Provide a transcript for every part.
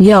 یا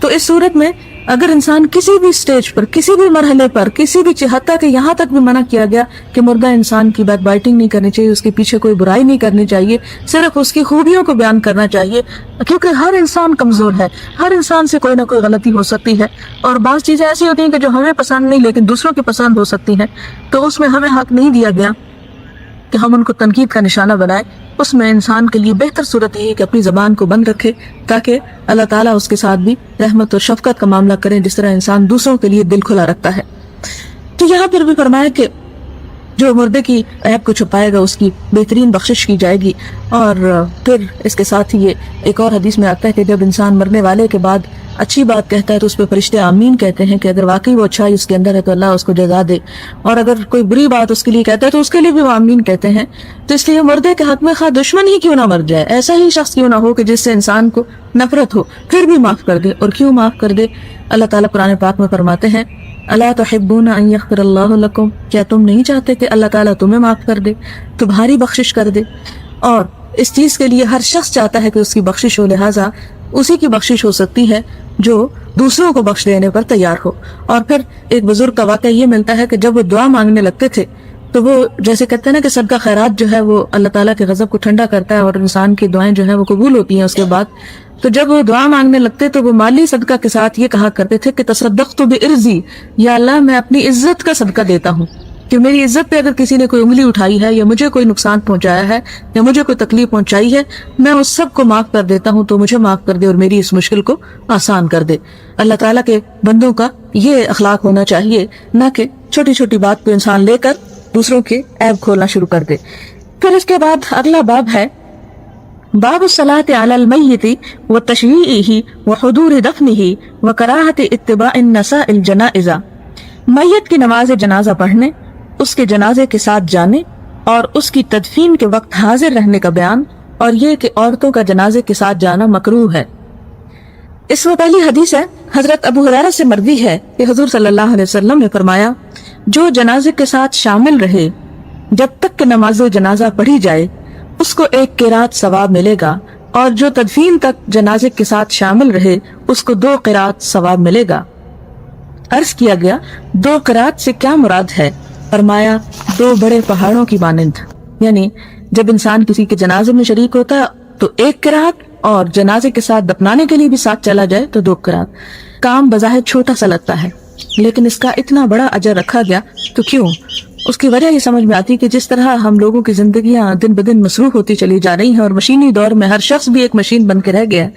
تو اس صورت میں اگر انسان کسی بھی سٹیج پر، کسی بھی مرحلے پر، کسی بھی حتیٰ کہ یہاں تک بھی منع کیا گیا کہ مردہ انسان کی بیک بائٹنگ نہیں کرنی چاہیے، اس کے پیچھے کوئی برائی نہیں کرنی چاہیے، صرف اس کی خوبیوں کو بیان کرنا چاہیے، کیونکہ ہر انسان کمزور ہے، ہر انسان سے کوئی نہ کوئی غلطی ہو سکتی ہے، اور بعض چیزیں ایسی ہوتی ہیں کہ جو ہمیں پسند نہیں لیکن دوسروں کی پسند ہو سکتی ہیں، تو اس میں ہمیں حق نہیں دیا گیا کہ ہم ان کو تنقید کا نشانہ بنائیں۔ اس میں انسان کے لیے بہتر صورت یہ ہے کہ اپنی زبان کو بند رکھے، تاکہ اللہ تعالیٰ اس کے ساتھ بھی رحمت اور شفقت کا معاملہ کریں، جس طرح انسان دوسروں کے لیے دل کھلا رکھتا ہے۔ تو یہاں پر بھی فرمایا کہ جو مردے کی عیب کو چھپائے گا اس کی بہترین بخشش کی جائے گی، اور پھر اس کے ساتھ ہی یہ ایک اور حدیث میں آتا ہے کہ جب انسان مرنے والے کے بعد اچھی بات کہتا ہے تو اس پہ فرشتے آمین کہتے ہیں کہ اگر واقعی وہ اچھائی اس کے اندر ہے تو اللہ اس کو جزا دے، اور اگر کوئی بری بات اس کے لیے کہتا ہے تو اس کے لیے بھی وہ آمین کہتے ہیں۔ تو اس لیے مردے کے حق میں خواہ دشمن ہی کیوں نہ مر جائے، ایسا ہی شخص کیوں نہ ہو کہ جس سے انسان کو نفرت ہو، پھر بھی معاف کر دے۔ اور کیوں معاف کر دے؟ اللہ تعالیٰ قرآن پاک میں فرماتے ہیں الا تحبون ان یغفر اللہ لکم، کیا تم نہیں چاہتے کہ اللہ تعالیٰ تمہیں معاف کر دے، تمہاری بخشش کر دے؟ اور اس چیز کے لیے ہر شخص چاہتا ہے کہ اس کی بخشش ہو، لہٰذا اسی کی بخشش ہو سکتی ہے جو دوسروں کو بخش دینے پر تیار ہو۔ اور پھر ایک بزرگ کا واقعہ یہ ملتا ہے کہ جب وہ دعا مانگنے لگتے تھے تو وہ جیسے کہتے ہیں نا کہ صدقہ خیرات جو ہے وہ اللہ تعالیٰ کے غضب کو ٹھنڈا کرتا ہے اور انسان کی دعائیں جو ہیں وہ قبول ہوتی ہیں اس کے بعد، تو جب وہ دعا مانگنے لگتے تو وہ مالی صدقہ کے ساتھ یہ کہا کرتے تھے کہ تصدقت بعرضی، یا اللہ میں اپنی عزت کا صدقہ دیتا ہوں، کہ میری عزت پہ اگر کسی نے کوئی انگلی اٹھائی ہے یا مجھے کوئی نقصان پہنچایا ہے یا مجھے کوئی تکلیف پہنچائی ہے، میں اس سب کو معاف کر دیتا ہوں، تو مجھے معاف کر دے اور میری اس مشکل کو آسان کر دے۔ اللہ تعالیٰ کے بندوں کا یہ اخلاق ہونا چاہیے، نہ کہ چھوٹی چھوٹی بات کو انسان لے کر دوسروں کے عیب کھولنا شروع کر دے۔ پھر اس کے بعد اگلا باب ہے باب الصلاۃ علی المیت وتشییعہ وحضور دفنہ وکراہۃ اتباع النساء الجنائز، میت کی نماز جنازہ پڑھنے، اس کے جنازے کے ساتھ جانے اور اس کی تدفین کے وقت حاضر رہنے کا بیان، اور یہ کہ عورتوں کا جنازے کے ساتھ جانا مکروہ ہے۔ اس میں پہلی حدیث ہے، حضرت ابو ہریرہ سے مروی ہے کہ حضور صلی اللہ علیہ وسلم نے فرمایا جو جنازے کے ساتھ شامل رہے جب تک کہ نماز جنازہ پڑھی جائے اس کو 1 قرات ثواب ملے گا، اور جو تدفین تک جنازے کے ساتھ شامل رہے اس کو 2 قرات ثواب ملے گا۔ عرض کیا گیا 2 قرات سے کیا مراد ہے؟ فرمایا 2 بڑے پہاڑوں کی مانند، یعنی جب انسان کسی کے جنازے میں شریک ہوتا تو 1 قرات، اور جنازے کے ساتھ دفنانے کے لیے بھی ساتھ چلا جائے تو 2 قرات۔ کام بظاہر چھوٹا سا لگتا ہے لیکن اس کا اتنا بڑا اجر رکھا گیا، تو کیوں؟ اس کی وجہ یہ سمجھ میں آتی کہ جس طرح ہم لوگوں کی زندگیاں دن بدن مصروف ہوتی چلی جا رہی ہیں اور مشینی دور میں ہر شخص بھی ایک مشین بن کے رہ گیا ہے،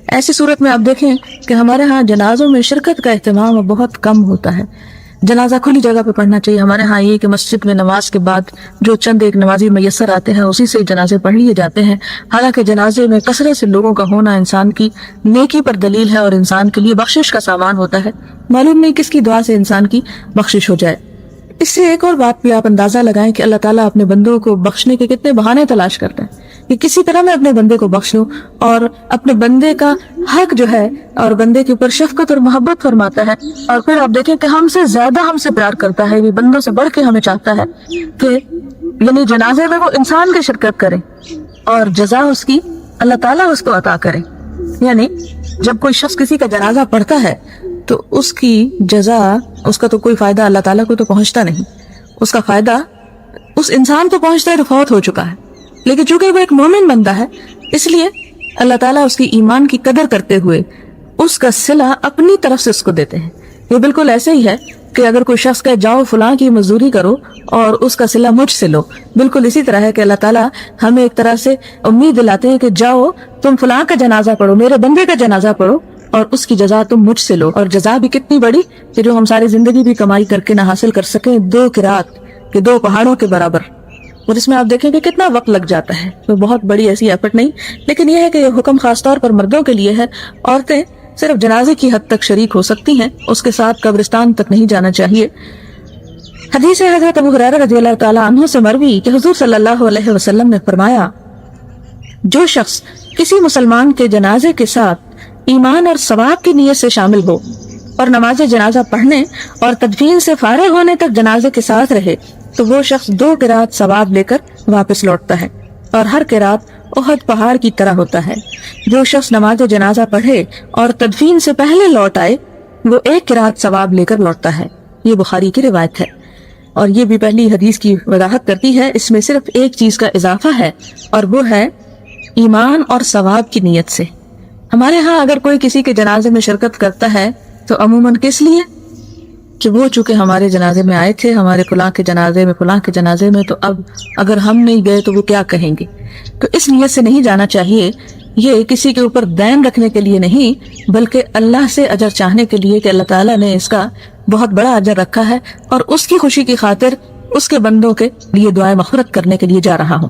ایسی صورت میں آپ دیکھیں کہ ہمارے ہاں جنازوں میں شرکت کا اہتمام بہت کم ہوتا ہے۔ جنازہ کھلی جگہ پہ پڑھنا چاہیے۔ ہمارے ہاں یہ کہ مسجد میں نماز کے بعد جو چند ایک نمازی میسر آتے ہیں اسی سے جنازے پڑھ لیے جاتے ہیں، حالانکہ جنازے میں کثرت سے لوگوں کا ہونا انسان کی نیکی پر دلیل ہے اور انسان کے لیے بخشش کا سامان ہوتا ہے۔ معلوم نہیں کس کی دعا سے انسان کی بخشش ہو جائے۔ اس سے ایک اور بات بھی آپ اندازہ لگائیں کہ اللہ تعالیٰ اپنے بندوں کو بخشنے کے کتنے بہانے تلاش کرتے ہیں کہ کسی طرح میں اپنے بندے کو بخش لوں، اور اپنے بندے کا حق جو ہے اور بندے کے اوپر شفقت اور محبت فرماتا ہے، اور پھر آپ دیکھیں کہ ہم سے زیادہ ہم سے پیار کرتا ہے، یہ بندوں سے بڑھ کے ہمیں چاہتا ہے کہ یعنی جنازے میں وہ انسان کی شرکت کرے اور جزا اس کی اللہ تعالیٰ اس کو عطا کرے۔ یعنی جب کوئی شخص کسی کا جنازہ پڑھتا ہے تو اس کی جزا، اس کا تو کوئی فائدہ اللہ تعالیٰ کو تو پہنچتا نہیں، اس کا فائدہ اس انسان کو پہنچتا ہے جو فوت ہو چکا ہے، لیکن چونکہ وہ ایک مومن بندہ ہے اس لیے اللہ تعالیٰ اس کی ایمان کی قدر کرتے ہوئے اس کا صلہ اپنی طرف سے اس کو دیتے ہیں۔ یہ بالکل ایسے ہی ہے کہ اگر کوئی شخص کہے جاؤ فلاں کی مزدوری کرو اور اس کا صلہ مجھ سے لو، بالکل اسی طرح ہے کہ اللہ تعالیٰ ہمیں ایک طرح سے امید دلاتے ہیں کہ جاؤ تم فلاں کا جنازہ پڑھو، میرے بندے کا جنازہ پڑھو، اور اس کی جزا تم مجھ سے لو۔ اور جزا بھی کتنی بڑی کہ جو ہم ساری زندگی بھی کمائی کر کے نہ حاصل کر سکیں، 2 قرات کے 2 پہاڑوں کے برابر، اور اس میں آپ دیکھیں کہ کتنا وقت لگ جاتا ہے، تو بہت بڑی ایسی ایفرٹ نہیں، لیکن یہ ہے کہ یہ حکم خاص طور پر مردوں کے لیے ہے۔ عورتیں صرف جنازے کی حد تک شریک ہو سکتی ہیں، اس کے ساتھ قبرستان تک نہیں جانا چاہیے۔ حدیث ہے حضرت ابو ہریرہ رضی اللہ تعالیٰ عنہ سے مروی کہ حضور صلی اللہ علیہ وسلم نے فرمایا جو شخص کسی مسلمان کے جنازے کے ساتھ ایمان اور ثواب کی نیت سے شامل ہو اور نماز جنازہ پڑھنے اور تدفین سے فارغ ہونے تک جنازے کے ساتھ رہے تو وہ شخص 2 قرات ثواب لے کر واپس لوٹتا ہے، اور ہر قرات احد پہاڑ کی طرح ہوتا ہے۔ جو شخص نماز جنازہ پڑھے اور تدفین سے پہلے لوٹ آئے وہ 1 قرات ثواب لے کر لوٹتا ہے۔ یہ بخاری کی روایت ہے، اور یہ بھی پہلی حدیث کی وضاحت کرتی ہے۔ اس میں صرف ایک چیز کا اضافہ ہے، اور وہ ہے ایمان اور ثواب کی نیت سے۔ ہمارے ہاں اگر کوئی کسی کے جنازے میں شرکت کرتا ہے تو عموماً کس لیے؟ کہ وہ چونکہ ہمارے جنازے میں آئے تھے، ہمارے فلاں کے جنازے میں، فلاں کے جنازے میں، تو اب اگر ہم نہیں گئے تو وہ کیا کہیں گے؟ تو اس نیت سے نہیں جانا چاہیے۔ یہ کسی کے اوپر دین رکھنے کے لیے نہیں، بلکہ اللہ سے اجر چاہنے کے لیے کہ اللہ تعالیٰ نے اس کا بہت بڑا اجر رکھا ہے، اور اس کی خوشی کی خاطر اس کے بندوں کے لیے دعائیں مغفرت کرنے کے لیے جا رہا ہوں۔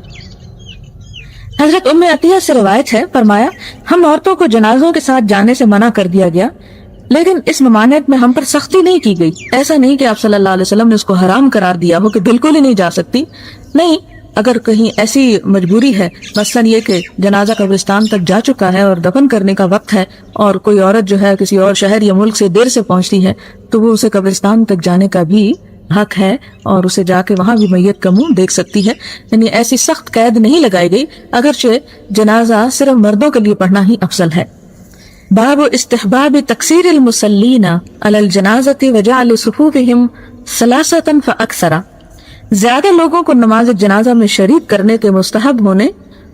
حضرت ام عطیہ سے روایت ہے، فرمایا ہم عورتوں کو جنازوں کے ساتھ جانے سے منع کر دیا گیا، لیکن اس ممانعت میں ہم پر سختی نہیں کی گئی۔ ایسا نہیں کہ آپ صلی اللہ علیہ وسلم نے اس کو حرام قرار دیا ہو کہ بالکل ہی نہیں جا سکتی، نہیں، اگر کہیں ایسی مجبوری ہے، مثلا یہ کہ جنازہ قبرستان تک جا چکا ہے اور دفن کرنے کا وقت ہے، اور کوئی عورت جو ہے کسی اور شہر یا ملک سے دیر سے پہنچتی ہے، تو وہ اسے قبرستان تک جانے کا بھی حق ہے، اور اسے جا کے وہاں بھی میت کا منہ دیکھ سکتی ہے۔ یعنی ایسی سخت قید نہیں لگائی گئی، اگرچہ جنازہ صرف مردوں کے لیے پڑھنا ہی افضل ہے۔ باب استحباب تکثیر المصلین علی الجنازۃ وجعل صفوفہم ثلاثۃ فاکثر، زیادہ لوگوں کو نماز جنازہ میں شریک کرنے کے مستحب ہونے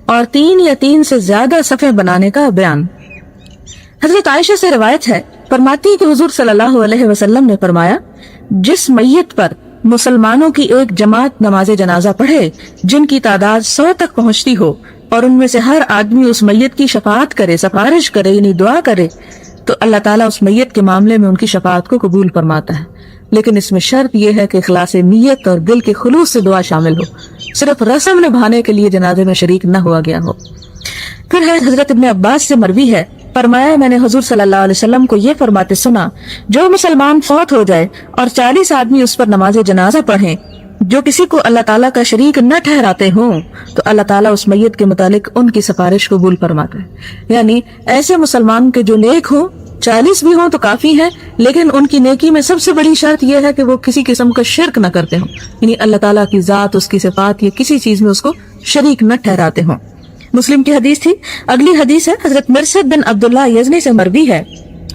اور 3 یا 3 سے زیادہ صفیں بنانے کا بیان۔ حضرت عائشہ سے روایت ہے، فرماتی کہ حضور صلی اللہ علیہ وسلم نے فرمایا، جس میت پر مسلمانوں کی ایک جماعت نماز جنازہ پڑھے جن کی تعداد 100 تک پہنچتی ہو، اور ان میں سے ہر آدمی اس میت کی شفاعت کرے، سفارش کرے، یعنی دعا کرے، تو اللہ تعالیٰ اس میت کے معاملے میں ان کی شفاعت کو قبول فرماتا ہے۔ لیکن اس میں شرط یہ ہے کہ اخلاص نیت اور دل کے خلوص سے دعا شامل ہو، صرف رسم نبھانے کے لیے جنازے میں شریک نہ ہوا گیا ہو۔ پھر ہے حضرت ابن عباس سے مروی ہے، فرمایا میں نے حضور صلی اللہ علیہ وسلم کو یہ فرماتے سنا، جو مسلمان فوت ہو جائے اور 40 آدمی اس پر نماز جنازہ پڑھیں جو کسی کو اللہ تعالیٰ کا شریک نہ ٹھہراتے ہوں، تو اللہ تعالیٰ اس میت کے متعلق ان کی سفارش قبول فرماتا ہے۔ یعنی ایسے مسلمان کے جو نیک ہوں، 40 بھی ہوں تو کافی ہے، لیکن ان کی نیکی میں سب سے بڑی شرط یہ ہے کہ وہ کسی قسم کا شرک نہ کرتے ہوں، یعنی اللہ تعالیٰ کی ذات، اس کی صفات یا کسی چیز میں اس کو شریک نہ ٹھہراتے ہوں۔ مسلم کی حدیث تھی۔ اگلی حدیث ہے حضرت مرثد بن عبداللہ یزنی سے مروی ہے،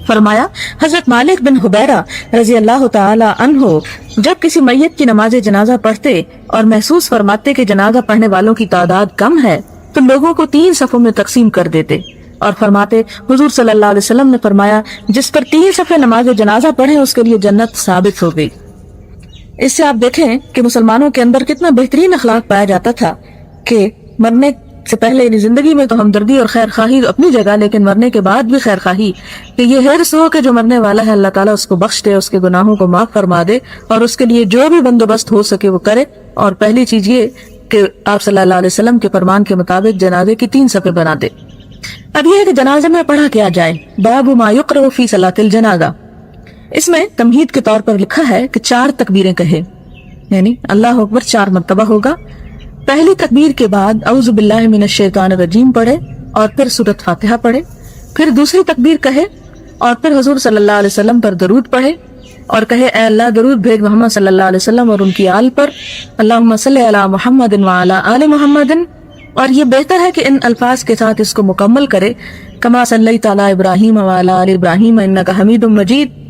فرمایا حضرت مالک بن حبیرہ رضی اللہ تعالی عنہ جب کسی میت کی نماز جنازہ پڑھتے اور محسوس فرماتے کہ جنازہ پڑھنے والوں کی تعداد کم ہے، تو لوگوں کو 3 صفوں میں تقسیم کر دیتے اور فرماتے، حضور صلی اللہ علیہ وسلم نے فرمایا، جس پر 3 صفیں نماز جنازہ پڑھیں اس کے لیے جنت ثابت ہو گئی۔ اس سے آپ دیکھیں کہ مسلمانوں کے اندر کتنا بہترین اخلاق پایا جاتا تھا کہ مرنے سے پہلے، یعنی زندگی میں تو ہمدردی اور خیر خواہی اپنی جگہ، لیکن مرنے کے بعد بھی خیر خواہی، کہ یہ حرص ہو کہ جو مرنے والا ہے اللہ تعالیٰ اس کو بخش دے، اس کے گناہوں کو معاف فرما دے، اور اس کے لیے جو بھی بندوبست ہو سکے وہ کرے۔ اور پہلی چیز یہ کہ آپ صلی اللہ علیہ وسلم کے فرمان کے مطابق جنازے کی 3 صفیں بنا دے۔ اب یہ ہے کہ جنازے میں پڑھا کیا جائے۔ باب ما یقرأ فی صلاۃ الجنازہ، اس میں تمہید کے طور پر لکھا ہے کہ 4 تکبیریں کہے، یعنی اللہ اکبر 4 مرتبہ ہوگا۔ پہلی تکبیر کے بعد اعوذ باللہ من الشیطان الرجیم پڑھے اور پھر سورۃ فاتحہ پڑھے، پھر دوسری تکبیر کہے اور پھر حضور صلی اللہ علیہ وسلم پر درود پڑھے اور کہے، اے اللہ درود بھیج محمد صلی اللہ علیہ وسلم اور ان کی آل پر، اللہم صلی علی محمد وعلی آل محمد۔ اور یہ بہتر ہے کہ ان الفاظ کے ساتھ اس کو مکمل کرے، کما صلیت علی ابراہیم وعلی آل ابراہیم انک حمید مجید۔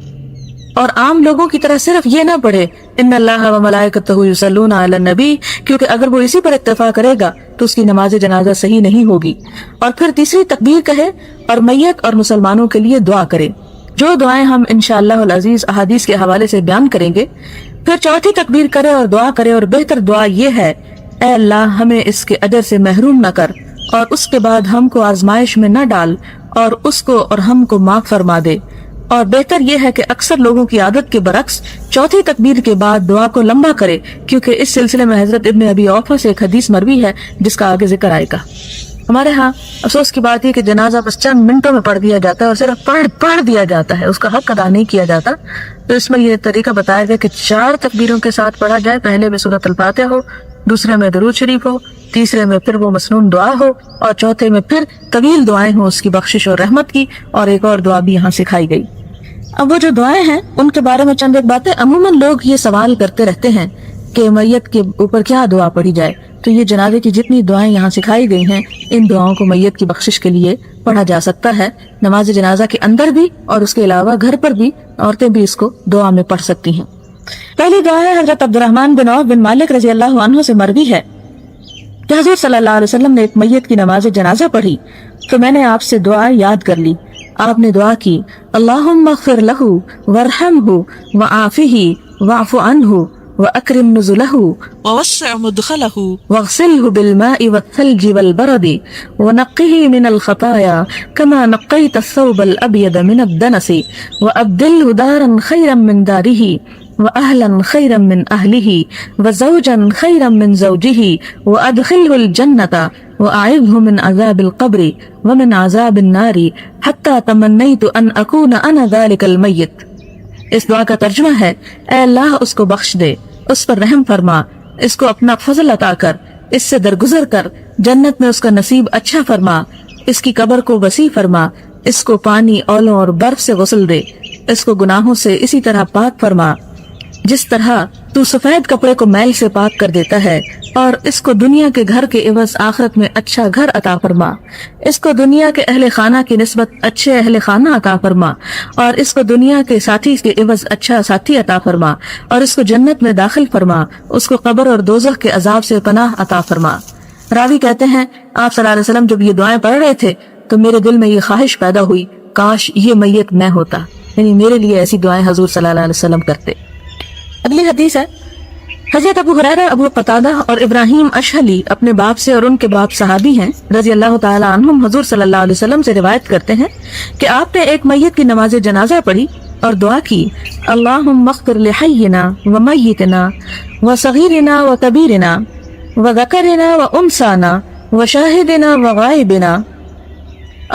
اور عام لوگوں کی طرح صرف یہ نہ پڑھے ان اللہ و ملائکتہ یصلون علی النبی، کیونکہ اگر وہ اسی پر اکتفا کرے گا تو اس کی نماز جنازہ صحیح نہیں ہوگی۔ اور پھر تیسری تکبیر کہے اور میت اور مسلمانوں کے لیے دعا کرے، جو دعائیں ہم انشاءاللہ العزیز احادیث کے حوالے سے بیان کریں گے۔ پھر چوتھی تکبیر کرے اور دعا کرے، اور بہتر دعا یہ ہے، اے اللہ ہمیں اس کے اجر سے محروم نہ کر، اور اس کے بعد ہم کو آزمائش میں نہ ڈال، اور اس کو اور ہم کو معاف فرما دے۔ اور بہتر یہ ہے کہ اکثر لوگوں کی عادت کے برعکس چوتھی تکبیر کے بعد دعا کو لمبا کرے، کیونکہ اس سلسلے میں حضرت ابن ابی اوفا سے ایک حدیث مروی ہے جس کا آگے ذکر آئے گا۔ ہمارے ہاں افسوس کی بات یہ کہ جنازہ بس چند منٹوں میں پڑھ دیا جاتا ہے اور صرف پڑھ دیا جاتا ہے، اس کا حق ادا نہیں کیا جاتا۔ تو اس میں یہ طریقہ بتایا گیا کہ 4 تکبیروں کے ساتھ پڑھا جائے، پہلے میں سورۃ الفاتحہ ہو، دوسرے میں درود شریف ہو، تیسرے میں پھر وہ مسنون دعا ہو، اور چوتھے میں پھر طویل دعائیں ہوں اس کی بخشش اور رحمت کی، اور ایک اور دعا بھی یہاں سکھائی گئی۔ اب وہ جو دعائیں ہیں ان کے بارے میں چند ایک باتیں۔ عموماً لوگ یہ سوال کرتے رہتے ہیں کہ میت کے اوپر کیا دعا پڑھی جائے، تو یہ جنازے کی جتنی دعائیں یہاں سکھائی گئی ہیں ان دعاؤں کو میت کی بخشش کے لیے پڑھا جا سکتا ہے، نماز جنازہ کے اندر بھی اور اس کے علاوہ گھر پر بھی عورتیں بھی اس کو دعا میں پڑھ سکتی ہیں۔ پہلی دعا ہے حضرت عبد الرحمن بن عوف بن مالک رضی اللہ عنہ سے مروی ہے کہ حضور صلی اللہ علیہ وسلم نے ایک میت کی نماز جنازہ پڑھی تو میں نے آپ سے دعا یاد کر لی۔ آپ نے دعا کی، اللہم اغفر لہ وارحمہ وعافہ واعف عنہ وأكرم نزله ووسع مدخله واغسله بالماء والثلج والبرد ونقه من الخطايا كما نقيت الثوب الأبيض من الدنس وأبدله دارا خيرا من داره وأهلا خيرا من أهله وزوجا خيرا من زوجه وأدخله الجنة وأعذه من عذاب القبر ومن عذاب النار حتى تمنيت أن أكون أنا ذلك الميت۔ اس دعا کا ترجمہ ہے، اے اللہ اس کو بخش دے، اس پر رحم فرما، اس کو اپنا فضل عطا کر، اس سے درگزر کر، جنت میں اس کا نصیب اچھا فرما، اس کی قبر کو وسیع فرما، اس کو پانی، اولوں اور برف سے غسل دے، اس کو گناہوں سے اسی طرح پاک فرما جس طرح تو سفید کپڑے کو میل سے پاک کر دیتا ہے، اور اس کو دنیا کے گھر کے عوض آخرت میں اچھا گھر عطا فرما، اس کو دنیا کے اہل خانہ کی نسبت اچھے اہل خانہ عطا فرما، اور اس کو دنیا کے ساتھی کے عوض اچھا ساتھی عطا فرما، اور اس کو جنت میں داخل فرما، اس کو قبر اور دوزخ کے عذاب سے پناہ عطا فرما۔ راوی کہتے ہیں آپ صلی اللہ علیہ وسلم جب یہ دعائیں پڑھ رہے تھے تو میرے دل میں یہ خواہش پیدا ہوئی، کاش یہ میت میں ہوتا، یعنی میرے لیے ایسی دعائیں حضور صلی اللہ علیہ وسلم کرتے۔ اگلی حدیث ہے، حضرت ابو ہریرہ، ابو قتادہ اور ابراہیم اشہلی اپنے باپ سے اور ان کے باپ صحابی ہیں رضی اللہ تعالی عنہم، حضور صلی اللہ علیہ وسلم سے روایت کرتے ہیں کہ آپ نے ایک میت کی نماز جنازہ پڑھی اور دعا کی، اللہم اغفر لحینا ومیتنا وصغیرنا وکبیرنا وذکرنا وانثانا وشاہدنا وغائبنا،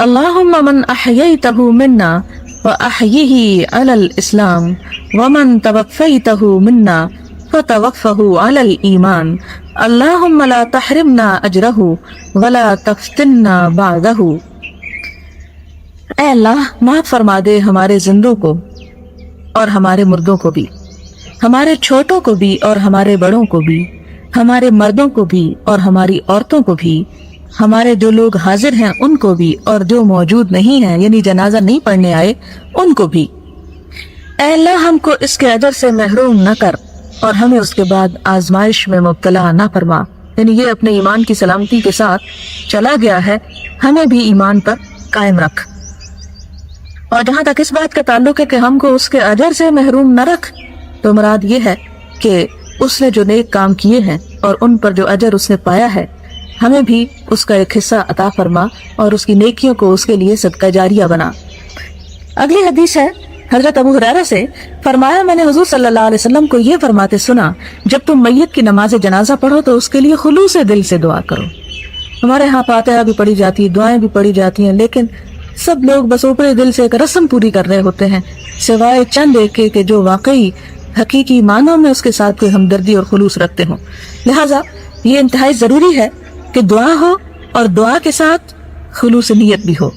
اللہم من احییتہ منا وأحيه على الإسلام ومن توفيته منا فتوفه على الإيمان اللهم لا تحرمنا أجره ولا تفتنا بعده۔ اے اللہ معاف فرما دے ہمارے زندوں کو اور ہمارے مردوں کو بھی، ہمارے چھوٹوں کو بھی اور ہمارے بڑوں کو بھی، ہمارے مردوں کو بھی اور ہماری عورتوں کو بھی، ہمارے جو لوگ حاضر ہیں ان کو بھی اور جو موجود نہیں ہیں یعنی جنازہ نہیں پڑھنے آئے ان کو بھی۔ اے اللہ ہم کو اس کے اجر سے محروم نہ کر اور ہمیں اس کے بعد آزمائش میں مبتلا نہ فرما، یعنی یہ اپنے ایمان کی سلامتی کے ساتھ چلا گیا ہے، ہمیں بھی ایمان پر قائم رکھ۔ اور جہاں تک اس بات کا تعلق ہے کہ ہم کو اس کے اجر سے محروم نہ رکھ، تو مراد یہ ہے کہ اس نے جو نیک کام کیے ہیں اور ان پر جو اجر اس نے پایا ہے ہمیں بھی اس کا ایک حصہ عطا فرما اور اس کی نیکیوں کو اس کے لیے صدقہ جاریہ بنا۔ اگلی حدیث ہے حضرت ابو ہریرہ سے، فرمایا میں نے حضور صلی اللہ علیہ وسلم کو یہ فرماتے سنا، جب تم میت کی نماز جنازہ پڑھو تو اس کے لیے خلوص دل سے دعا کرو۔ ہمارے ہاں فاتحہ بھی پڑھی جاتی ہے، دعائیں بھی پڑھی جاتی ہیں، لیکن سب لوگ بس اوپرے دل سے ایک رسم پوری کر رہے ہوتے ہیں، سوائے چند ایک کہ جو واقعی حقیقی معنوں میں اس کے ساتھ کوئی ہمدردی اور خلوص رکھتے ہوں۔ لہٰذا یہ انتہائی ضروری ہے کہ دعا ہو اور دعا کے ساتھ خلوص نیت بھی ہو۔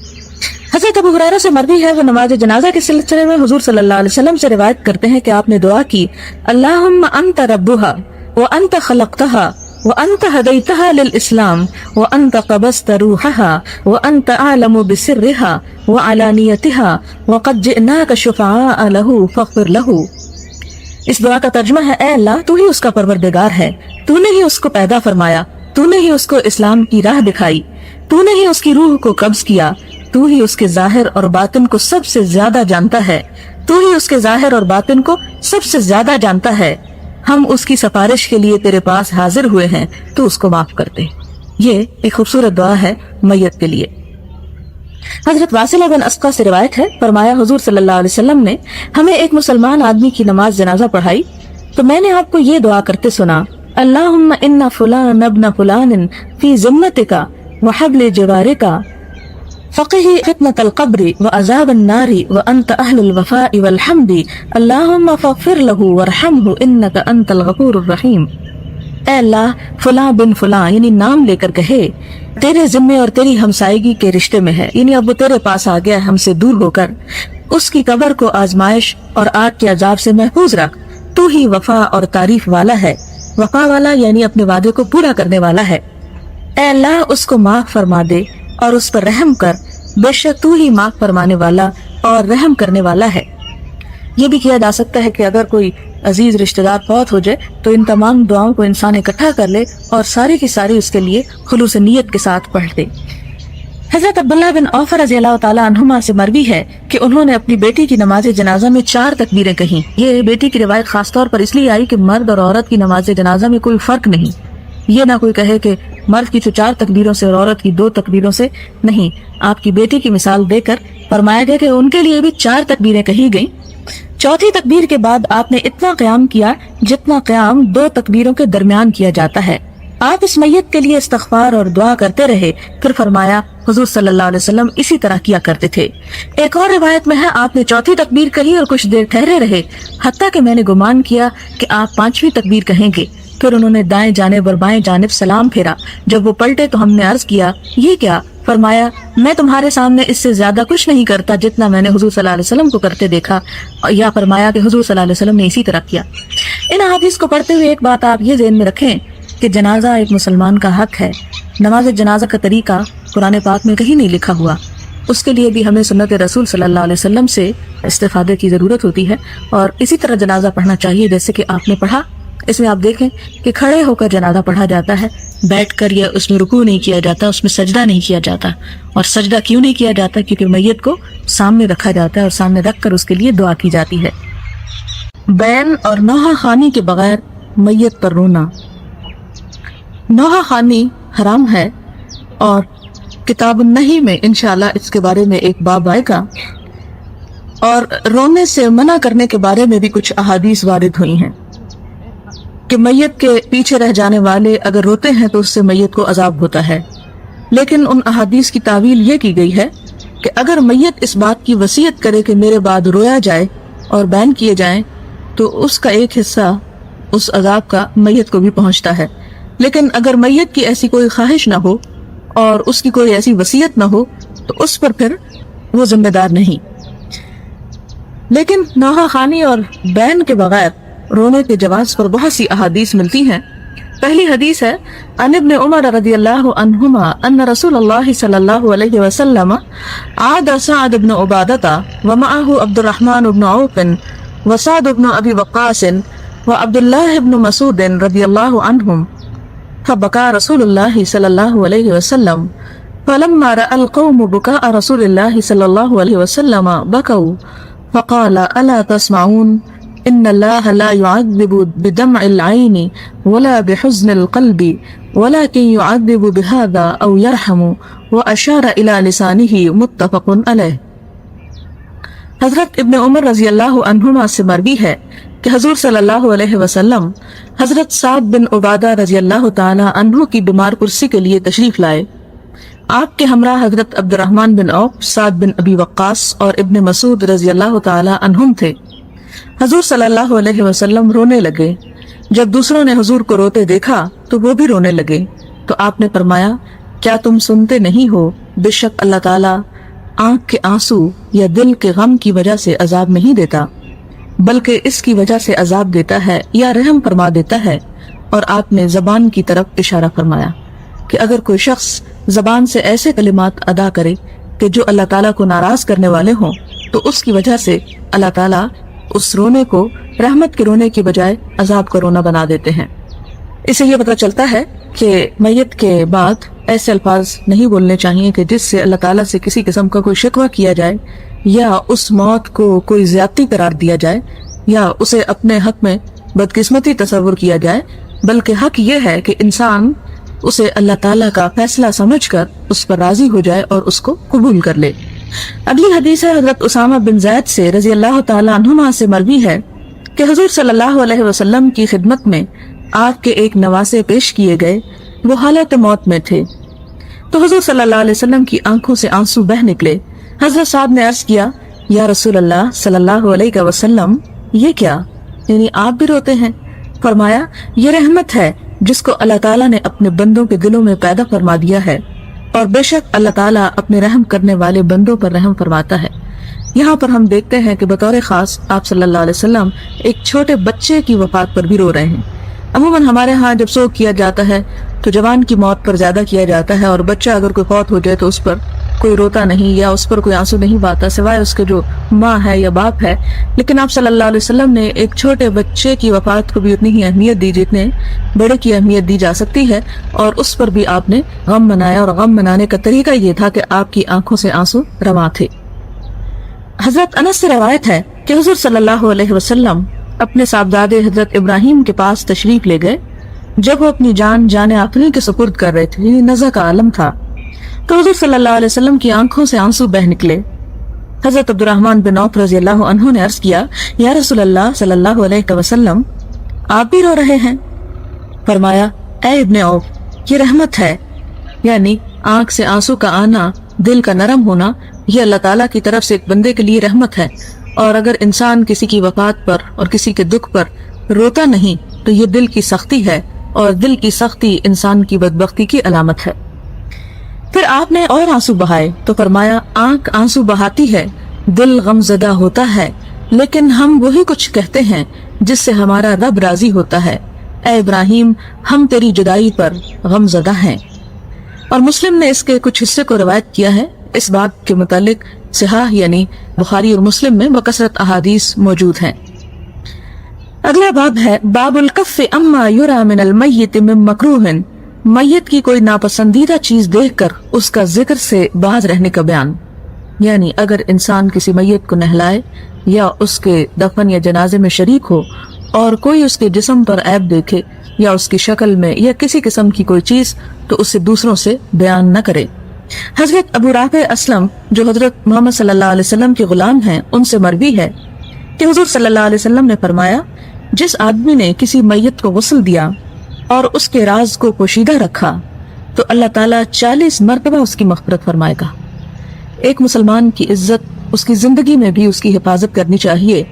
حضرت ابو ہریرہ سے مروی ہے، وہ نماز جنازہ کے سلسلے میں حضور صلی اللہ علیہ وسلم سے روایت کرتے ہیں کہ آپ نے دعا کی، اللہم انت ربھا وانت خلقتھا وانت ہدیتھا للاسلام وانت قبضت روحھا وانت اعلم بسرھا وعلانیتھا وقد جئناک شفعاء لہ فاغفر لہ۔ اس دعا کا ترجمہ ہے، اے اللہ تو ہی اس کا پروردگار ہے، تو نے ہی اس کو پیدا فرمایا، تو نے ہی اس کو اسلام کی راہ دکھائی، تو نے ہی اس کی روح کو قبض کیا، تو ہی اس کے ظاہر اور باطن کو سب سے زیادہ جانتا ہے، تو ہی اس کے ظاہر اور باطن کو سب سے زیادہ جانتا ہے، ہم اس کی سفارش کے لیے تیرے پاس حاضر ہوئے ہیں، تو اس کو معاف کر دے۔ یہ ایک خوبصورت دعا ہے میت کے لیے۔ حضرت واصلہ بن اسقا سے روایت ہے، فرمایا حضور صلی اللہ علیہ وسلم نے ہمیں ایک مسلمان آدمی کی نماز جنازہ پڑھائی تو میں نے آپ کو یہ دعا کرتے سنا، اللہم ان فلان ابن فلان فی ذمتک وحبل جوارک فقہ فتنة القبر وعذاب النار وانت اہل الوفاء والحمد اللہم فاغفر لہ وارحمہ انک انت الغفور الرحیم۔ اے اللہ فلاں بن فلاں یعنی نام لے کر کہے تیرے ذمے اور تیری ہمسائیگی کے رشتے میں ہے، یعنی اب وہ تیرے پاس آ گیا ہم سے دور ہو کر، اس کی قبر کو آزمائش اور آگ کے عذاب سے محفوظ رکھ، تو ہی وفا اور تعریف والا ہے، وفا والا یعنی اپنے وعدے کو پورا کرنے والا ہے۔ اے اللہ اس کو معاف فرما دے اور اس پر رحم کر، بے شک تو ہی معاف فرمانے والا اور رحم کرنے والا ہے۔ یہ بھی کیا جا سکتا ہے کہ اگر کوئی عزیز رشتہ دار فوت ہو جائے تو ان تمام دعاؤں کو انسان اکٹھا کر لے اور ساری کی ساری اس کے لیے خلوص نیت کے ساتھ پڑھ دے۔ حضرت عبداللہ بن عوف رضی اللہ تعالیٰ عنہما سے مروی ہے کہ انہوں نے اپنی بیٹی کی نماز جنازہ میں 4 تکبیریں کہیں۔ یہ بیٹی کی روایت خاص طور پر اس لیے آئی کہ مرد اور عورت کی نماز جنازہ میں کوئی فرق نہیں، یہ نہ کوئی کہے کہ مرد کی تو 4 تکبیروں سے اور عورت کی 2 تکبیروں سے، نہیں، آپ کی بیٹی کی مثال دے کر فرمایا گیا کہ ان کے لیے بھی 4 تکبیریں کہی گئیں۔ چوتھی تکبیر کے بعد آپ نے اتنا قیام کیا جتنا قیام 2 تکبیروں کے درمیان کیا جاتا ہے۔ آپ اس میت کے لیے استغفار اور دعا کرتے رہے، پھر فرمایا حضور صلی اللہ علیہ وسلم اسی طرح کیا کرتے تھے۔ ایک اور روایت میں ہے آپ نے 4تھی تکبیر کہی اور کچھ دیر ٹھہرے رہے، حتیٰ کہ میں نے گمان کیا کہ آپ 5ویں تکبیر کہیں گے۔ پھر انہوں نے دائیں جانب اور بائیں جانب سلام پھیرا۔ جب وہ پلٹے تو ہم نے عرض کیا یہ کیا؟ فرمایا میں تمہارے سامنے اس سے زیادہ کچھ نہیں کرتا جتنا میں نے حضور صلی اللہ علیہ وسلم کو کرتے دیکھا، یا فرمایا کہ حضور صلی اللہ علیہ وسلم نے اسی طرح کیا۔ ان احادیث کو پڑھتے ہوئے ایک بات آپ یہ ذہن میں رکھیں کہ جنازہ ایک مسلمان کا حق ہے۔ نماز جنازہ کا طریقہ قرآن پاک میں کہیں نہیں لکھا ہوا، اس کے لیے بھی ہمیں سنت رسول صلی اللہ علیہ وسلم سے استفادے کی ضرورت ہوتی ہے، اور اسی طرح جنازہ پڑھنا چاہیے جیسے کہ آپ نے پڑھا۔ اس میں آپ دیکھیں کہ کھڑے ہو کر جنازہ پڑھا جاتا ہے، بیٹھ کر یا اس میں رکوع نہیں کیا جاتا، اس میں سجدہ نہیں کیا جاتا۔ اور سجدہ کیوں نہیں کیا جاتا؟ کیونکہ میت کو سامنے رکھا جاتا ہے اور سامنے رکھ کر اس کے لیے دعا کی جاتی ہے۔ بین اور نوحہ خوانی کے بغیر میت پر رونا۔ نوحہ خوانی حرام ہے، اور کتاب النہی میں انشاءاللہ اس کے بارے میں ایک باب آئے گا، اور رونے سے منع کرنے کے بارے میں بھی کچھ احادیث وارد ہوئی ہیں کہ میت کے پیچھے رہ جانے والے اگر روتے ہیں تو اس سے میت کو عذاب ہوتا ہے۔ لیکن ان احادیث کی تعویل یہ کی گئی ہے کہ اگر میت اس بات کی وصیت کرے کہ میرے بعد رویا جائے اور بیان کیے جائیں تو اس کا ایک حصہ اس عذاب کا میت کو بھی پہنچتا ہے۔ لیکن اگر میت کی ایسی کوئی خواہش نہ ہو اور اس کی کوئی ایسی وصیت نہ ہو تو اس پر پھر وہ ذمہ دار نہیں۔ لیکن نوحہ خوانی اور بیان کے بغیر رونے کے جواز پر بہت سی احادیث ملتی ہیں۔ پہلی حدیث ہے عن ابن عمر رضی اللہ عنہما ان رسول اللہ صلی اللہ علیہ وسلم عاد سعد بن عبادہ ومعه عبد الرحمن بن عوف وسعد بن ابی وقاص وعبد اللہ بن مسعود رضی اللہ عنہم فبكى رسول الله صلى الله عليه وسلم فلما رأى القوم بكاء رسول الله صلى الله عليه وسلم بكوا فقال ألا تسمعون إن الله لا يعذب بدمع العين ولا بحزن القلب ولكن يعذب بهذا أو يرحم وأشار إلى لسانه متفق عليه۔ حضرت ابن عمر رضی اللہ عنہما سے مروی ہے کہ حضور صلی اللہ علیہ وسلم حضرت سعد بن عبادہ رضی اللہ تعالی عنہ کی بیمار کرسی کے لیے تشریف لائے۔ آپ کے ہمراہ حضرت عبد الرحمن بن عوف، سعد بن ابی وقاص اور ابن مسعود رضی اللہ تعالی عنہم تھے۔ حضور صلی اللہ علیہ وسلم رونے لگے۔ جب دوسروں نے حضور کو روتے دیکھا تو وہ بھی رونے لگے، تو آپ نے فرمایا کیا تم سنتے نہیں ہو بے شک اللہ تعالیٰ آنکھ کے آنسو یا دل کے غم کی وجہ سے عذاب نہیں دیتا، بلکہ اس کی وجہ سے عذاب دیتا ہے یا رحم فرما دیتا ہے۔ اور آپ نے زبان کی طرف اشارہ فرمایا کہ اگر کوئی شخص زبان سے ایسے کلمات ادا کرے کہ جو اللہ تعالیٰ کو ناراض کرنے والے ہوں تو اس کی وجہ سے اللہ تعالیٰ اس رونے کو رحمت کے رونے کی بجائے عذاب کا رونا بنا دیتے ہیں۔ اسے یہ پتہ چلتا ہے کہ میت کے بعد ایسے الفاظ نہیں بولنے چاہیے کہ جس سے اللہ تعالیٰ سے کسی قسم کا کوئی شکوہ کیا جائے یا اس موت کو کوئی زیادتی قرار دیا جائے یا اسے اپنے حق میں بدقسمتی تصور کیا جائے، بلکہ حق یہ ہے کہ انسان اسے اللہ تعالیٰ کا فیصلہ سمجھ کر اس پر راضی ہو جائے اور اس کو قبول کر لے۔ اگلی حدیث ہے حضرت اسامہ بن زید سے رضی اللہ تعالیٰ عنہما سے مروی ہے کہ حضور صلی اللہ علیہ وسلم کی خدمت میں آپ کے ایک نواسے پیش کیے گئے، وہ حالت موت میں تھے، تو حضور صلی اللہ علیہ وسلم کی آنکھوں سے آنسو بہ نکلے۔ حضرت صاحب نے عرض کیا یا رسول اللہ صلی اللہ علیہ وسلم یہ کیا، یعنی آپ بھی روتے ہیں؟ فرمایا یہ رحمت ہے جس کو اللہ تعالیٰ نے اپنے بندوں کے دلوں میں پیدا فرما دیا ہے، اور بے شک اللہ تعالیٰ اپنے رحم کرنے والے بندوں پر رحم فرماتا ہے۔ یہاں پر ہم دیکھتے ہیں کہ بطور خاص آپ صلی اللہ علیہ وسلم ایک چھوٹے بچے کی وفات پر بھی رو رہے ہیں۔ عموماً ہمارے ہاں جب سوگ کیا جاتا ہے تو جوان کی موت پر زیادہ کیا جاتا ہے، اور بچہ اگر کوئی فوت ہو جائے تو اس پر کوئی روتا نہیں یا اس پر کوئی آنسو نہیں بہاتا سوائے اس کے جو ماں ہے یا باپ ہے. لیکن آپ صلی اللہ علیہ وسلم نے ایک چھوٹے بچے کی وفات کو بھی اتنی ہی اہمیت دی جتنے بڑے کی اہمیت دی جا سکتی ہے، اور اس پر بھی آپ نے غم منایا، اور غم منانے کا طریقہ یہ تھا کہ آپ کی آنکھوں سے آنسو رواں تھے. حضرت انس سے روایت ہے کہ حضور صلی اللہ علیہ وسلم اپنے صاحبزادے حضرت ابراہیم کے پاس تشریف لے گئے جب وہ اپنی جان آخری کے سپرد کر رہے تھے، یعنی نزع کا عالم تھا. تو حضور صلی اللہ علیہ وسلم کی آنکھوں سے آنسو بہ نکلے. حضرت عبد الرحمن بن عوف رضی اللہ عنہ نے عرض کیا، یا رسول اللہ صلی اللہ علیہ وسلم، آپ بھی رو رہے ہیں؟ فرمایا، اے ابن عوف، یہ رحمت ہے، یعنی آنکھ سے آنسو کا آنا، دل کا نرم ہونا، یہ اللہ تعالیٰ کی طرف سے ایک بندے کے لیے رحمت ہے. اور اگر انسان کسی کی وفات پر اور کسی کے دکھ پر روتا نہیں تو یہ دل کی سختی ہے، اور دل کی سختی انسان کی بدبختی کی علامت ہے. پھر آپ نے اور آنسو بہائے تو فرمایا، آنکھ آنسو بہاتی ہے، دل غم زدہ ہوتا ہے، لیکن ہم وہی کچھ کہتے ہیں جس سے ہمارا رب راضی ہوتا ہے. اے ابراہیم، ہم تیری جدائی پر غم زدہ ہیں. اور مسلم نے اس کے کچھ حصے کو روایت کیا ہے. اس بات کے متعلق صحاح یعنی بخاری اور مسلم میں بکثرت احادیث موجود ہیں. اگلا باب ہے باب الکف اما یرا من المیت من مکروہ، میت کی کوئی ناپسندیدہ چیز دیکھ کر اس کا ذکر سے باز رہنے کا بیان. یعنی اگر انسان کسی میت کو نہلائے یا اس کے دفن یا جنازے میں شریک ہو اور کوئی اس کے جسم پر عیب دیکھے یا اس کی شکل میں یا کسی قسم کی کوئی چیز، تو اسے دوسروں سے بیان نہ کرے. حضرت ابو رافع اسلم جو حضرت محمد صلی اللہ علیہ وسلم کے غلام ہیں، ان سے مروی ہے کہ حضور صلی اللہ علیہ وسلم نے فرمایا، جس آدمی نے کسی میت کو غسل دیا اور اس کے راز کو پوشیدہ رکھا تو اللہ تعالیٰ 40 مرتبہ اس کی مغفرت فرمائے گا. ایک مسلمان کی عزت اس کی زندگی میں بھی اس کی حفاظت کرنی چاہیے.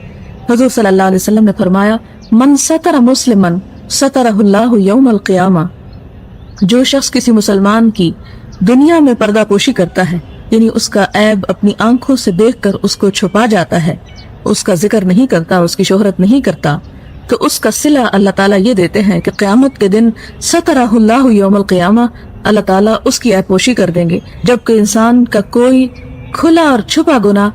حضور صلی اللہ علیہ وسلم نے فرمایا، من ستر مسلمن سترہ اللہ یوم القیامہ، جو شخص کسی مسلمان کی دنیا میں پردہ پوشی کرتا ہے، یعنی اس کا عیب اپنی آنکھوں سے دیکھ کر اس کو چھپا جاتا ہے، اس کا ذکر نہیں کرتا، اس کی شہرت نہیں کرتا، تو اس کا صلہ اللہ تعالیٰ یہ دیتے ہیں کہ قیامت کے دن سترہ اللہ یوم القیامہ، اللہ تعالیٰ اس کی عیب پوشی کر دیں گے، جبکہ انسان کا کوئی کھلا اور چھپا گناہ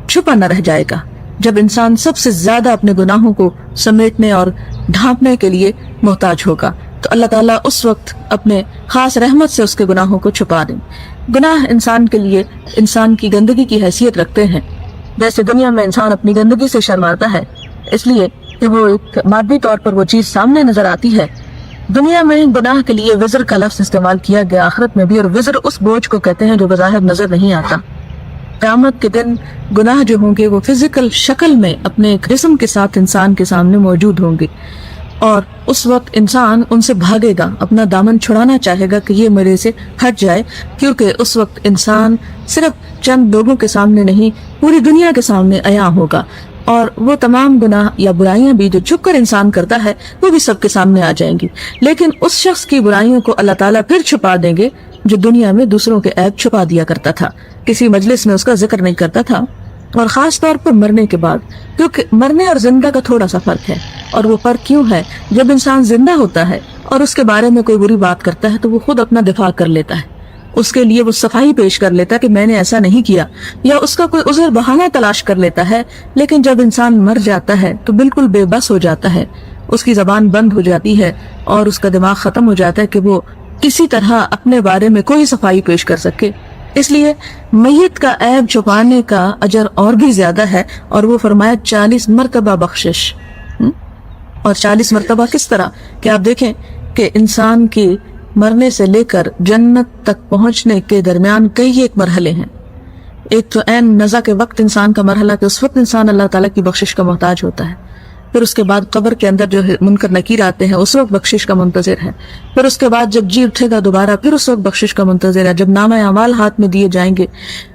چھپا نہ رہ جائے گا. جب انسان سب سے زیادہ اپنے گناہوں کو سمیٹنے اور ڈھانپنے کے لیے محتاج ہوگا تو اللہ تعالیٰ اس وقت اپنے خاص رحمت سے اس کے گناہوں کو چھپا دیں. گناہ انسان کے لیے انسان کی گندگی کی حیثیت رکھتے ہیں. جیسے دنیا میں انسان اپنی گندگی سے شرماتا ہے اس لیے کہ وہ ایک مادی طور پر وہ چیز سامنے نظر آتی ہے. دنیا میں گناہ کے لیے وزر کا لفظ استعمال کیا گیا، آخرت میں بھی، اور وزر اس بوجھ کو کہتے ہیں جو بظاہر نظر نہیں آتا. قیامت کے دن گناہ جو ہوں گے وہ فزیکل شکل میں اپنے جسم کے ساتھ انسان کے سامنے موجود ہوں گے، اور اس وقت انسان ان سے بھاگے گا، اپنا دامن چھڑانا چاہے گا کہ یہ میرے سے ہٹ جائے، کیونکہ اس وقت انسان صرف چند لوگوں کے سامنے نہیں پوری دنیا کے سامنے عیاں ہوگا، اور وہ تمام گناہ یا برائیاں بھی جو چھپ کر انسان کرتا ہے وہ بھی سب کے سامنے آ جائیں گی. لیکن اس شخص کی برائیوں کو اللہ تعالیٰ پھر چھپا دیں گے جو دنیا میں دوسروں کے عیب چھپا دیا کرتا تھا، کسی مجلس میں اس کا ذکر نہیں کرتا تھا. اور خاص طور پر مرنے کے بعد، کیونکہ مرنے اور زندہ کا تھوڑا سا فرق ہے. اور وہ فرق کیوں ہے؟ جب انسان زندہ ہوتا ہے اور اس کے بارے میں کوئی بری بات کرتا ہے تو وہ خود اپنا دفاع کر لیتا ہے، اس کے لیے وہ صفائی پیش کر لیتا ہے کہ میں نے ایسا نہیں کیا، یا اس کا کوئی عذر بہانہ تلاش کر لیتا ہے. لیکن جب انسان مر جاتا ہے تو بالکل بے بس ہو جاتا ہے، اس کی زبان بند ہو جاتی ہے اور اس کا دماغ ختم ہو جاتا ہے کہ وہ کسی طرح اپنے بارے میں کوئی صفائی پیش کر سکے. اس لیے میت کا عیب چھپانے کا اجر اور بھی زیادہ ہے، اور وہ فرمایا 40 مرتبہ بخشش. اور 40 مرتبہ کس طرح کہ آپ دیکھیں کہ انسان کی مرنے سے لے کر جنت تک پہنچنے کے درمیان کئی ایک مرحلے ہیں. ایک تو عین نزع کے وقت انسان کا مرحلہ کہ اس وقت انسان اللہ تعالیٰ کی بخشش کا محتاج ہوتا ہے. پھر اس کے بعد قبر کے اندر جو منکر نکیر آتے ہیں اس وقت بخشش کا منتظر ہے. پھر اس کے بعد جب جی اٹھے گا دوبارہ پھر اس وقت بخشش کا منتظر ہے. جب نامہ اعمال ہاتھ میں دیے جائیں گے،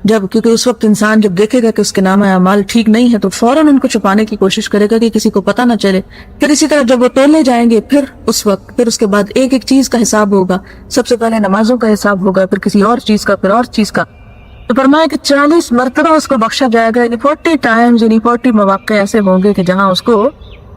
کیونکہ اس وقت انسان جب دیکھے گا کہ اس کے نامہ اعمال ٹھیک نہیں ہے تو فوراً ان کو چھپانے کی کوشش کرے گا کہ کسی کو پتہ نہ چلے. پھر اسی طرح جب وہ تولے جائیں گے پھر اس کے بعد ایک ایک چیز کا حساب ہوگا. سب سے پہلے نمازوں کا حساب ہوگا، پھر کسی اور چیز کا، پھر اور چیز کا. تو فرمایا کہ 40 مرتبہ اس کو بخشا جائے گا، یعنی 40 ٹائمز، یعنی 40 مواقع ایسے ہوں گے کہ جہاں اس کو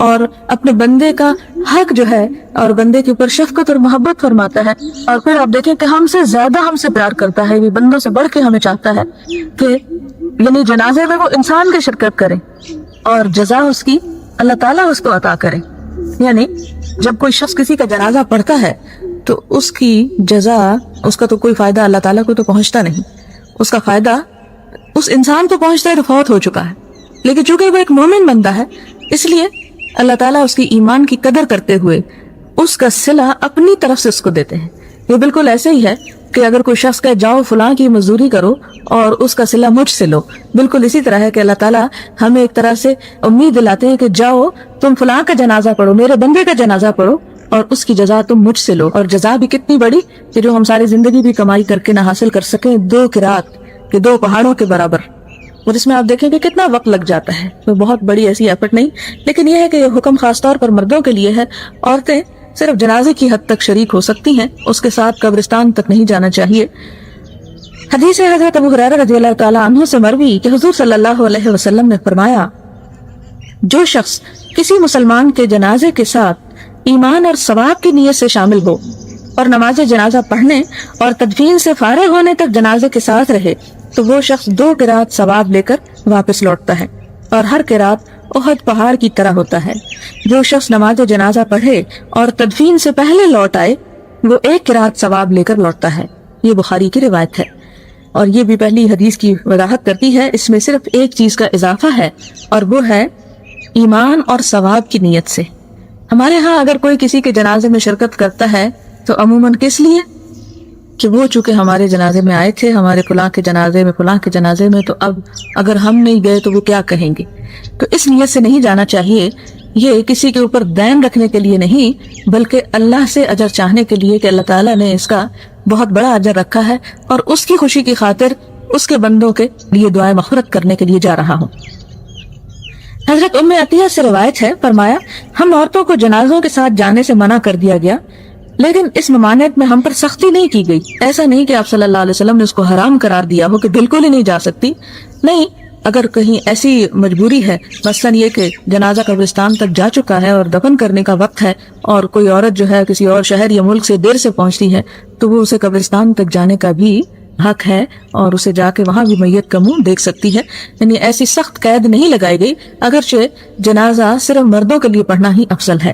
اور اپنے بندے کا حق جو ہے اور بندے کے اوپر شفقت اور محبت فرماتا ہے، اور پھر آپ دیکھیں کہ ہم سے زیادہ ہم سے پیار کرتا ہے، یہ بندوں سے بڑھ کے ہمیں چاہتا ہے کہ یعنی جنازے میں وہ انسان کی شرکت کرے اور جزا اس کی اللہ تعالیٰ اس کو عطا کرے۔ یعنی جب کوئی شخص کسی کا جنازہ پڑھتا ہے تو اس کی جزا، اس کا تو کوئی فائدہ اللہ تعالیٰ کو تو پہنچتا نہیں، اس کا فائدہ اس انسان کو پہنچتا ہے جو فوت ہو چکا ہے، لیکن چونکہ وہ ایک مومن بندہ ہے اس لیے اللہ تعالیٰ اس کی ایمان کی قدر کرتے ہوئے اس کا صلہ اپنی طرف سے اس کو دیتے ہیں۔ یہ بالکل ایسے ہی ہے کہ اگر کوئی شخص کہے جاؤ فلاں کی مزدوری کرو اور اس کا صلہ مجھ سے لو، بالکل اسی طرح ہے کہ اللہ تعالیٰ ہمیں ایک طرح سے امید دلاتے ہیں کہ جاؤ تم فلاں کا جنازہ پڑھو، میرے بندے کا جنازہ پڑھو اور اس کی جزا تم مجھ سے لو، اور جزا بھی کتنی بڑی کہ جو ہم ساری زندگی بھی کمائی کر کے نہ حاصل کر سکیں، 2 قرات کہ 2 پہاڑوں کے برابر، اور اس میں آپ دیکھیں کہ کتنا وقت لگ جاتا ہے، وہ بہت بڑی ایسی ایفرٹ نہیں، لیکن یہ ہے کہ یہ حکم خاص طور پر مردوں کے لیے ہے۔ عورتیں صرف جنازے کی حد تک شریک ہو سکتی ہیں، اس کے ساتھ قبرستان تک نہیں جانا چاہیے۔ حدیث حضرت ابو ہریرہ رضی اللہ تعالیٰ عنہ سے مروی کہ حضور صلی اللہ علیہ وسلم نے فرمایا، جو شخص کسی مسلمان کے جنازے کے ساتھ ایمان اور ثواب کی نیت سے شامل ہو اور نماز جنازہ پڑھنے اور تدفین سے فارغ ہونے تک جنازے کے ساتھ رہے تو وہ شخص 2 قرات ثواب لے کر واپس لوٹتا ہے، اور ہر قرات احد پہاڑ کی طرح ہوتا ہے۔ جو شخص نماز جنازہ پڑھے اور تدفین سے پہلے لوٹ آئے وہ 1 قرات ثواب لے کر لوٹتا ہے۔ یہ بخاری کی روایت ہے، اور یہ بھی پہلی حدیث کی وضاحت کرتی ہے، اس میں صرف ایک چیز کا اضافہ ہے اور وہ ہے ایمان اور ثواب کی نیت سے۔ ہمارے ہاں اگر کوئی کسی کے جنازے میں شرکت کرتا ہے تو عموماً کس لیے کہ وہ چونکہ ہمارے جنازے میں آئے تھے، ہمارے فلاں کے جنازے میں، فلاں کے جنازے میں، تو اب اگر ہم نہیں گئے تو وہ کیا کہیں گے، تو اس نیت سے نہیں جانا چاہیے۔ یہ کسی کے اوپر دین رکھنے کے لیے نہیں بلکہ اللہ سے اجر چاہنے کے لیے کہ اللہ تعالیٰ نے اس کا بہت بڑا اجر رکھا ہے اور اس کی خوشی کی خاطر اس کے بندوں کے لیے دعائیں مغفرت کرنے کے لیے جا رہا ہوں۔ حضرت ام عطیہ سے روایت ہے، فرمایا ہم عورتوں کو جنازوں کے ساتھ جانے سے منع کر دیا گیا، لیکن اس ممانعت میں ہم پر سختی نہیں کی گئی۔ ایسا نہیں کہ آپ صلی اللہ علیہ وسلم نے اس کو حرام قرار دیا ہو کہ بالکل ہی نہیں جا سکتی، نہیں، اگر کہیں ایسی مجبوری ہے، مثلاً یہ کہ جنازہ قبرستان تک جا چکا ہے اور دفن کرنے کا وقت ہے اور کوئی عورت جو ہے کسی اور شہر یا ملک سے دیر سے پہنچتی ہے تو وہ اسے قبرستان تک جانے کا بھی حق ہے اور اسے جا کے وہاں بھی میت کا منہ دیکھ سکتی ہے، یعنی ایسی سخت قید نہیں لگائی گئی، اگرچہ جنازہ صرف مردوں کے لیے پڑھنا ہی افضل ہے۔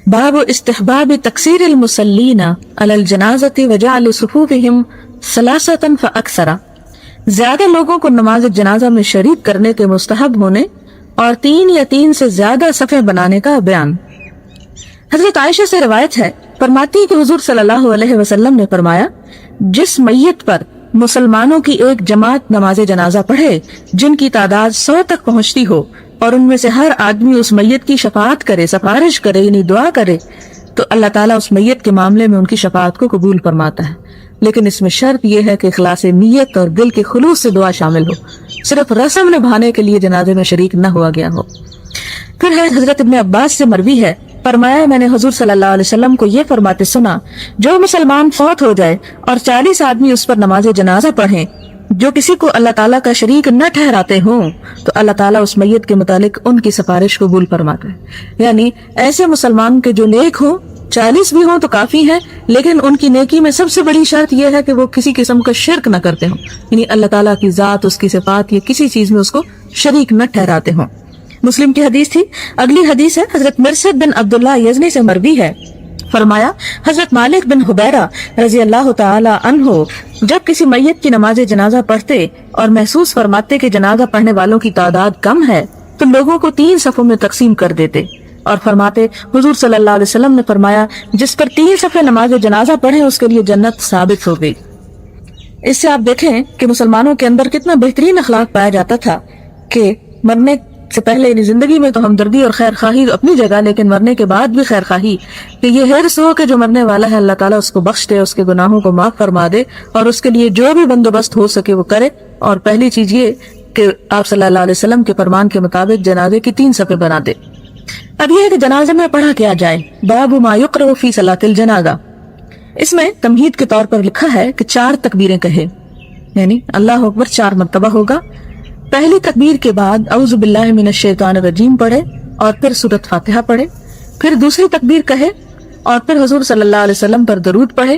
باب استحباب تکثیر المصلین علی الجنازۃ وجعل صفوفہم ثلاثۃ فاکثر، زیادہ لوگوں کو نماز جنازہ میں شریک کرنے کے مستحب ہونے اور 3 یا 3 سے زیادہ صفیں بنانے کا بیان۔ حضرت عائشہ سے روایت ہے، فرماتی ہے کہ حضور صلی اللہ علیہ وسلم نے فرمایا، جس میت پر مسلمانوں کی ایک جماعت نماز جنازہ پڑھے جن کی تعداد 100 تک پہنچتی ہو اور ان میں سے ہر آدمی اس میت کی شفاعت کرے، سفارش کرے، یعنی دعا کرے، تو اللہ تعالیٰ اس میت کے معاملے میں ان کی شفاعت کو قبول فرماتا ہے، لیکن اس میں شرط یہ ہے کہ اخلاص نیت اور دل کے خلوص سے دعا شامل ہو، صرف رسم نبھانے کے لیے جنازے میں شریک نہ ہوا گیا ہو۔ پھر ہے حضرت ابن عباس سے مروی ہے، فرمایا میں نے حضور صلی اللہ علیہ وسلم کو یہ فرماتے سنا، جو مسلمان فوت ہو جائے اور 40 آدمی اس پر نماز جنازہ پڑھیں جو کسی کو اللہ تعالیٰ کا شریک نہ ٹھہراتے ہوں تو اللہ تعالیٰ اس میت کے متعلق ان کی سفارش قبول فرماتا ہے۔ یعنی ایسے مسلمان کے جو نیک ہوں، 40 بھی ہوں تو کافی ہے، لیکن ان کی نیکی میں سب سے بڑی شرط یہ ہے کہ وہ کسی قسم کا شرک نہ کرتے ہوں، یعنی اللہ تعالیٰ کی ذات، اس کی صفات یا کسی چیز میں اس کو شریک نہ ٹھہراتے ہوں۔ مسلم کی حدیث تھی۔ اگلی حدیث ہے حضرت مرثد بن عبداللہ یزنی سے مروی ہے، فرمایا حضرت مالک بن حبیرہ رضی اللہ تعالی عنہ جب کسی میت کی نماز جنازہ پڑھتے اور محسوس فرماتے کہ جنازہ پڑھنے والوں کی تعداد کم ہے تو لوگوں کو 3 صفوں میں تقسیم کر دیتے اور فرماتے، حضور صلی اللہ علیہ وسلم نے فرمایا، جس پر 3 صفیں نماز جنازہ پڑھیں اس کے لیے جنت ثابت ہو گئی۔ اس سے آپ دیکھیں کہ مسلمانوں کے اندر کتنا بہترین اخلاق پایا جاتا تھا کہ مرنے سے پہلے، یعنی زندگی میں تو ہمدردی اور خیر خواہی اپنی جگہ، لیکن مرنے کے بعد بھی خیر خواہی، کہ یہ حرص ہو کہ جو مرنے والا ہے اللہ تعالیٰ اس کو بخش دے، اس کے گناہوں کو معاف فرما دے اور اس کے لیے جو بھی بندوبست ہو سکے وہ کرے۔ اور پہلی چیز یہ کہ آپ صلی اللہ علیہ وسلم کے فرمان کے مطابق جنازے کی 3 صفیں بنا دے۔ اب یہ ہے کہ جنازے میں پڑھا کیا جائے۔ باب ما یقرأ فی صلاۃ الجنازہ، اس میں تمہید کے طور پر لکھا ہے کہ 4 تکبیریں کہے، یعنی اللہ اکبر 4 مرتبہ ہوگا، پہلی تکبیر کے بعد اعوذ باللہ من الشیطان الرجیم پڑھے اور پھر سورۃ فاتحہ پڑھے، پھر دوسری تکبیر کہے اور پھر حضور صلی اللہ علیہ وسلم پر درود پڑھے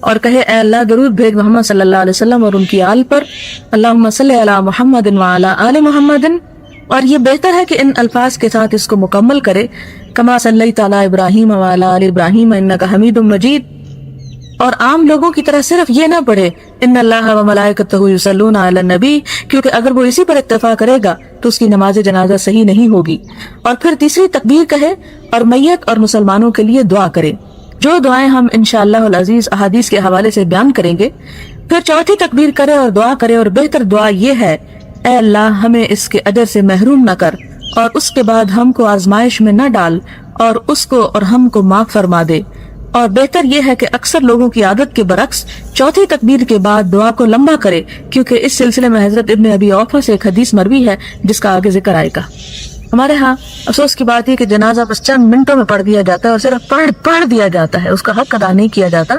اور کہے اے اللہ درود بھیج محمد صلی اللہ علیہ وسلم اور ان کی آل پر، اللہم صلی علی محمد وعلی آل محمد. اور یہ بہتر ہے کہ ان الفاظ کے ساتھ اس کو مکمل کرے، کما صلیت علی ابراہیم وعلی آل ابراہیم انک حمید مجید. اور عام لوگوں کی طرح صرف یہ نہ پڑھے ان اللہ و ملائکتہ یصلون علی النبی، کیونکہ اگر وہ اسی پر اکتفا کرے گا تو اس کی نماز جنازہ صحیح نہیں ہوگی. اور پھر تیسری تکبیر کہے اور میت اور مسلمانوں کے لیے دعا کرے، جو دعائیں ہم انشاءاللہ العزیز احادیث کے حوالے سے بیان کریں گے. پھر چوتھی تکبیر کرے اور دعا کرے، اور بہتر دعا یہ ہے اے اللہ ہمیں اس کے اجر سے محروم نہ کر، اور اس کے بعد ہم کو آزمائش میں نہ ڈال، اور اس کو اور ہم کو معاف فرما دے. اور بہتر یہ ہے کہ اکثر لوگوں کی عادت کے برعکس چوتھی تکبیر کے بعد دعا کو لمبا کرے، کیونکہ اس سلسلے میں حضرت ابن ابی اوفا سے ایک حدیث مروی ہے جس کا آگے ذکر آئے گا. ہمارے ہاں افسوس کی بات یہ کہ جنازہ بس چند منٹوں میں پڑھ دیا جاتا ہے، اور صرف پڑھ دیا جاتا ہے، اس کا حق ادا نہیں کیا جاتا.